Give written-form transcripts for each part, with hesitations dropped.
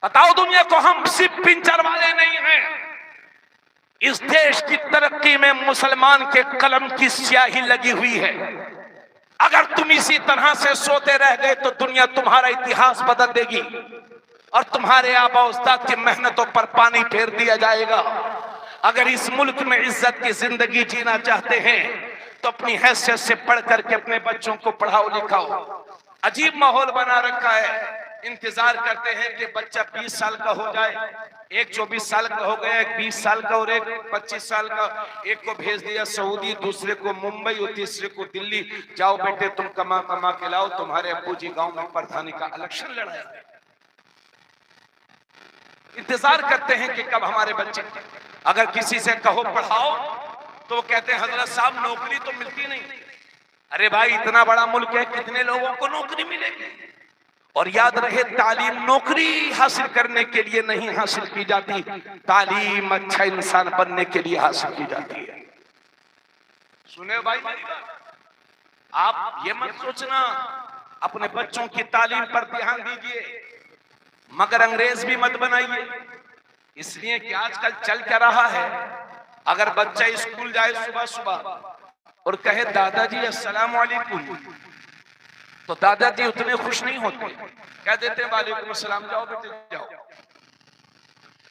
बताओ दुनिया को, हम सिर्फ पिंचर वाले नहीं हैं। इस देश की तरक्की में मुसलमान के कलम की स्याही लगी हुई है। अगर तुम इसी तरह से सोते रह गए तो दुनिया तुम्हारा इतिहास बदल देगी और तुम्हारे आबा उस्ताद की मेहनतों पर पानी फेर दिया जाएगा। अगर इस मुल्क में इज्जत की जिंदगी जीना चाहते हैं तो अपनी हैसियत से पढ़ करके अपने बच्चों को पढ़ाओ लिखाओ। अजीब माहौल बना रखा है, इंतजार करते हैं कि बच्चा 20 साल का हो जाए, एक 24 साल का हो गया, एक 20 साल का और एक 25 साल का। एक को भेज दिया सऊदी, दूसरे को मुंबई और तीसरे को दिल्ली। जाओ बेटे तुम कमा कमा के लाओ, तुम्हारे अब्बू जी गांव में प्रधानी का इलेक्शन लड़ाएंगे। इंतजार करते हैं कि कब हमारे बच्चे, अगर किसी से कहो पढ़ाओ तो वो कहते हैं हजरत साहब नौकरी तो मिलती नहीं। अरे भाई इतना बड़ा मुल्क है, कितने लोगों को नौकरी मिलेगी? और याद रहे, तालीम नौकरी हासिल करने के लिए नहीं हासिल की जाती, तालीम अच्छा इंसान बनने के लिए हासिल की जाती है। सुने भाई मेरी बात, आप ये मत सोचना अपने बच्चों की तालीम पर ध्यान दीजिए, मगर अंग्रेज भी मत बनाइए। इसलिए कि आजकल चल क्या रहा है, अगर बच्चा स्कूल जाए सुबह सुबह और कहे दादाजी अस्सलाम वालेकुम, तो दादाजी उतने खुश नहीं होते, कह देते हैं वालेकुम अस्सलाम, जाओ बेटे जाओ।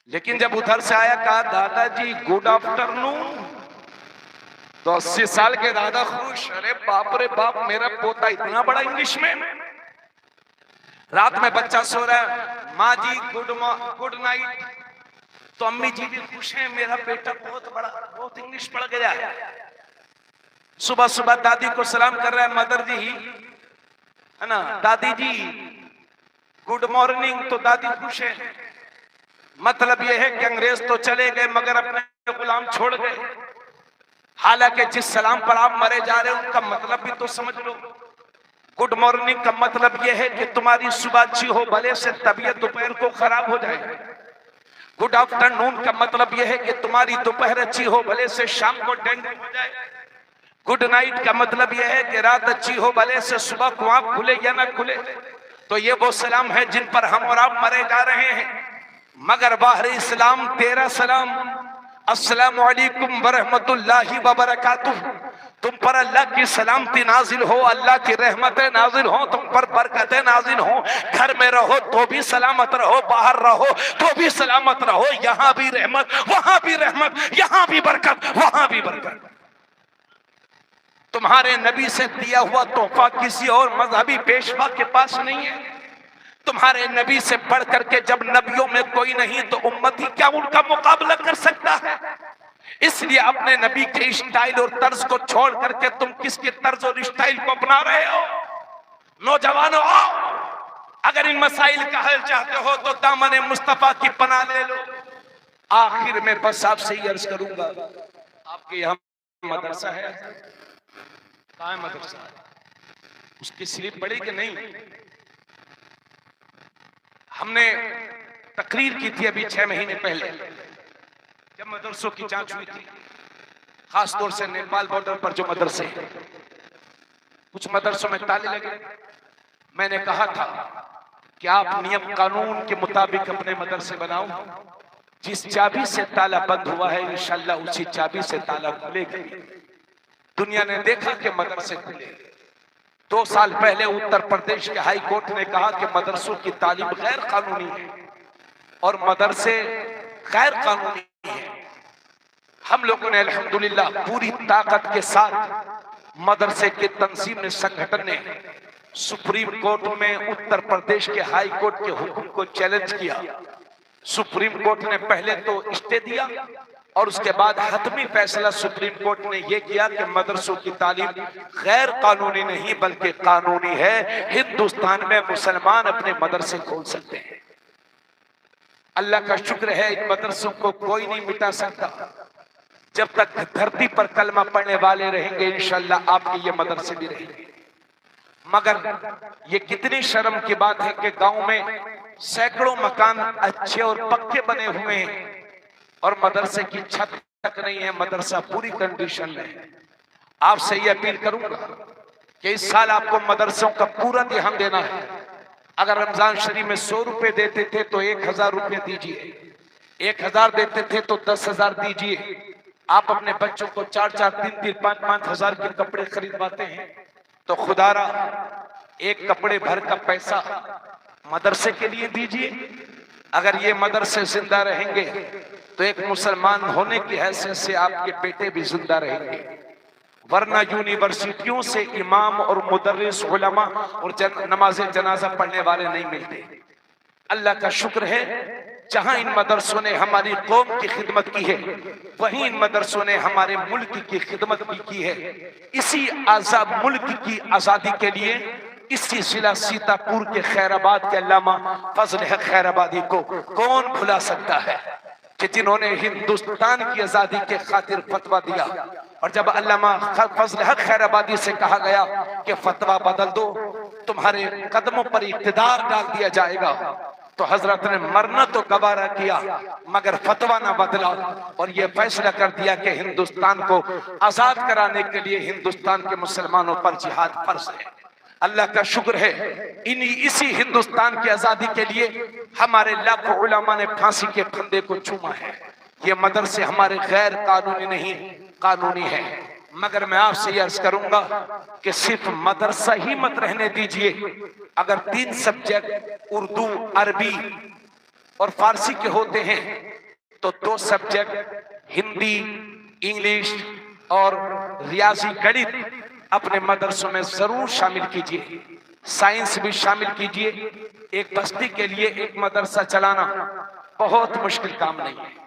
लेकिन जब उधर से आया कहा दादाजी गुड आफ्टरनून, तो 80 साल के दादा खुश। अरे बाप रे बाप, मेरा पोता इतना बड़ा इंग्लिश में। रात में बच्चा सो रहा है, माँ जी गुड नाइट, तो अम्मी जी भी खुश हैं, मेरा बेटा बहुत इंग्लिश पढ़ गया है। सुबह सुबह दादी को सलाम कर रहा है, मदर जी है ना, दादी जी गुड मॉर्निंग, तो दादी खुश है। मतलब यह है कि अंग्रेज तो चले गए मगर अपने गुलाम छोड़ गए। हालांकि जिस सलाम पर आप मरे जा रहे हो उनका मतलब भी तो समझ लो। गुड मॉर्निंग का मतलब यह है कि तुम्हारी सुबह अच्छी हो, भले से तबीयत दोपहर को खराब हो जाए। गुड आफ्टरनून का मतलब यह है कि तुम्हारी दोपहर अच्छी हो, भले से शाम को डेंगू हो जाए। गुड नाइट का मतलब यह है कि रात अच्छी हो, भले से सुबह को आंख खुले या ना खुले। तो ये वो सलाम है जिन पर हम और आप मरे जा रहे हैं। मगर बाहर इस्लाम तेरा सलाम, अस्सलाम वालेकुम वरहमतुल्लाहि वबरकातुहू, तुम पर अल्लाह की सलामती नाजिल हो, अल्लाह की रहमतें नाजिल हो, तुम पर बरकतें नाजिल हो। घर में रहो तो भी सलामत रहो, बाहर रहो तो भी सलामत रहो। यहाँ भी रहमत, वहां भी रहमत, यहाँ भी बरकत, वहां भी बरकत। तुम्हारे नबी से दिया हुआ तोहफा किसी और मजहबी पेशवा के पास नहीं है। तुम्हारे नबी से बढ़ करके जब नबियों में कोई नहीं तो उम्मती क्या उनका मुकाबला कर सकता है? इसलिए अपने नबी के स्टाइल और तर्ज को छोड़ करके तुम किसके तर्ज और स्टाइल को अपना रहे हो? नौजवानों आओ, अगर इन मसाइल का हल चाहते हो तो दामन मुस्तफा की पनाह ले लो। आखिर में बस आपसे ही अर्ज करूंगा, आपके यहाँ मदरसा है? कहाँ है मदरसा? उसकी स्लिप पड़ी कि नहीं? हमने तकरीर की थी अभी 6 महीने पहले, जब मदरसों की जांच हुई थी, खास तौर से नेपाल बॉर्डर पर जो मदरसे हैं, कुछ मदरसों में ताले लगे। मैंने कहा था कि आप नियम कानून के मुताबिक अपने मदरसे बनाओ, जिस चाबी से ताला बंद हुआ है इंशाल्लाह उसी चाबी से ताला खुलेगा। दुनिया ने देखा कि मदरसे खुले। 2 साल पहले उत्तर प्रदेश के हाई कोर्ट ने कहा कि मदरसों की तालीम गैर कानूनी है और मदरसे गैर कानूनी है। हम लोगों ने अल्हम्दुलिल्लाह पूरी ताकत के साथ मदरसे के तंजीम ने, संगठन ने सुप्रीम कोर्ट में उत्तर प्रदेश के हाई कोर्ट के हुक्म को चैलेंज किया। सुप्रीम कोर्ट ने पहले तो स्टे दिया और उसके बाद हतमी फैसला सुप्रीम कोर्ट ने यह किया कि मदरसों की तालीम गैर कानूनी नहीं बल्कि कानूनी है। हिंदुस्तान में मुसलमान अपने मदरसे खोल सकते हैं। अल्लाह का शुक्र है, इन मदरसों को कोई नहीं मिटा सकता। जब तक धरती पर कलमा पढ़ने वाले रहेंगे इंशाअल्लाह आपके ये मदरसे भी रहेंगे। मगर ये कितनी शर्म की बात है कि गांव में सैकड़ों मकान अच्छे और पक्के बने हुए हैं और मदरसे की छत तक नहीं है, मदरसा पूरी कंडीशन में है। आपसे ये अपील करूंगा कि इस साल आपको मदरसों का पूरा ध्यान देना है। अगर रमजान शरीफ में 100 रुपए देते थे तो 1000 रुपए दीजिए, 1000 देते थे तो 10,000 दीजिए। आप अपने बच्चों को 4-4, 3-3, 5-5 हजार के कपड़े खरीदवाते हैं, तो खुदारा एक कपड़े भर का पैसा मदरसे के लिए दीजिए। अगर ये मदरसे जिंदा रहेंगे तो एक मुसलमान होने की हैसियत से आपके बेटे भी जिंदा रहेंगे, वरना यूनिवर्सिटियों से इमाम और मुदर्रिस उलमा और नमाज जनाजा पढ़ने वाले नहीं मिलते। अल्लाह का शुक्र है, जहां इन मदरसों ने हमारी कौम की खिदमत की है, वहीं इन मदरसों ने हमारे मुल्क की खिदमत भी की है। इसी आजाद मुल्क की आजादी के लिए इसी जिला सीतापुर के खैराबाद के अल्लामा फजल हक खैराबादी को कौन भुला सकता है, कि जिन्होंने हिंदुस्तान की आजादी के खातिर फतवा दिया। और जब अल्लामा फजल हक खैराबादी से कहा गया कि फतवा बदल दो, तुम्हारे कदमों पर इख्तिदार डाल दिया जाएगा, तो हजरत ने मरना तो गवारा किया मगर फतवा ना बदला और यह फैसला कर दिया कि हिंदुस्तान को आजाद कराने के लिए हिंदुस्तान के मुसलमानों पर जिहाद फर्ज है। अल्लाह का शुक्र है, इसी हिंदुस्तान की आजादी के लिए हमारे लाखों उलमा ने फांसी के फंदे को चूमा है। ये मदरसे हमारे गैर कानूनी नहीं, कानूनी है। मगर मैं आपसे ये अर्ज करूंगा कि सिर्फ मदरसा ही मत रहने दीजिए। अगर 3 सब्जेक्ट उर्दू, अरबी और फारसी के होते हैं तो 2 सब्जेक्ट हिंदी, इंग्लिश और रियाजी, गणित अपने मदरसों में जरूर शामिल कीजिए। साइंस भी शामिल कीजिए। एक बस्ती के लिए एक मदरसा चलाना बहुत मुश्किल काम नहीं है।